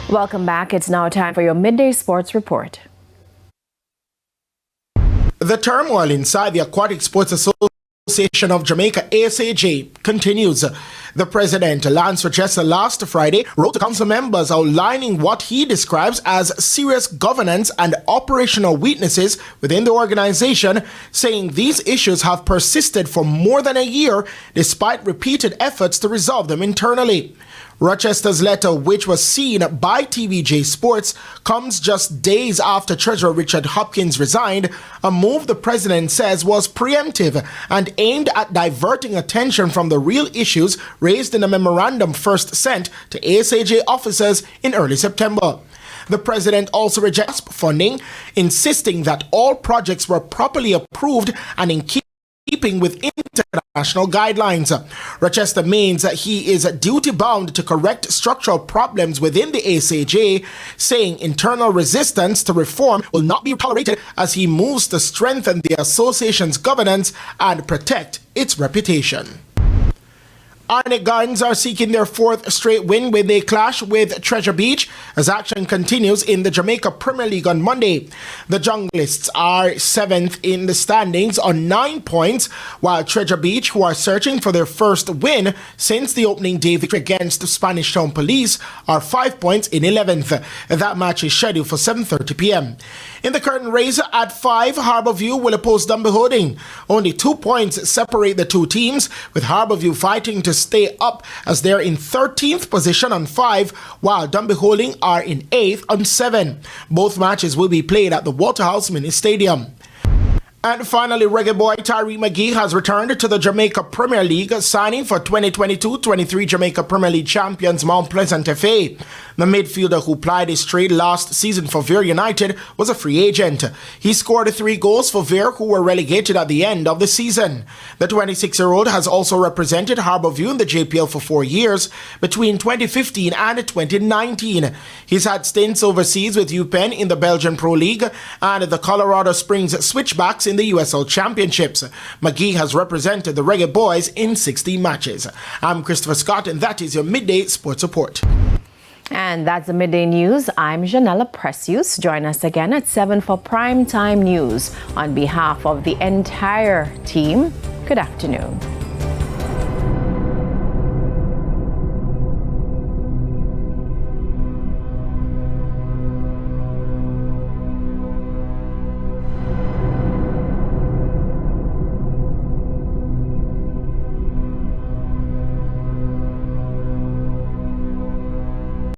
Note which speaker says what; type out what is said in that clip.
Speaker 1: Welcome back. It's now time for your midday sports report.
Speaker 2: The turmoil inside the Aquatic Sports Association of Jamaica, ASAJ, continues. The president, Lance Rochester, last Friday wrote to council members outlining what he describes as serious governance and operational weaknesses within the organization, saying these issues have persisted for more than a year despite repeated efforts to resolve them internally. Rochester's letter, which was seen by TVjmiddaysports, comes just days after Treasurer Richard Hopkins resigned, a move the president says was preemptive and aimed at diverting attention from the real issues raised in a memorandum first sent to ASAJ officers in early September. The president also rejects funding, insisting that all projects were properly approved and in keeping with international guidelines. Rochester means that he is duty-bound to correct structural problems within the ASAJ, saying internal resistance to reform will not be tolerated as he moves to strengthen the association's governance and protect its reputation. Arnett Gardens are seeking their fourth straight win when they clash with Treasure Beach as action continues in the Jamaica Premier League on Monday. The Junglists are 7th in the standings on 9 points, while Treasure Beach, who are searching for their first win since the opening day victory against Spanish Town Police, are 5 points in 11th. That match is scheduled for 7:30 p.m. In the curtain race at 5, Harbourview will oppose Dunbeholding. Only 2 points separate the two teams, with Harbourview fighting to stay up as they're in 13th position on 5, while Dunbeholding are in 8th on 7. Both matches will be played at the Waterhouse Mini Stadium. And finally, reggae boy Tyree McGee has returned to the Jamaica Premier League, signing for 2022-23 Jamaica Premier League champions Mount Pleasant FA. The midfielder, who plied his trade last season for Vere United, was a free agent. He scored 3 goals for Vere, who were relegated at the end of the season. The 26-year-old has also represented Harbourview in the JPL for 4 years, between 2015 and 2019. He's had stints overseas with UPenn in the Belgian Pro League and the Colorado Springs Switchbacks in the USL Championships. McGee has represented the Reggae Boys in 16 matches. I'm Christopher Scott, and that is your Midday Sports Report.
Speaker 1: And that's the Midday News. I'm Janella Precious. Join us again at 7 for Primetime News. On behalf of the entire team, good afternoon.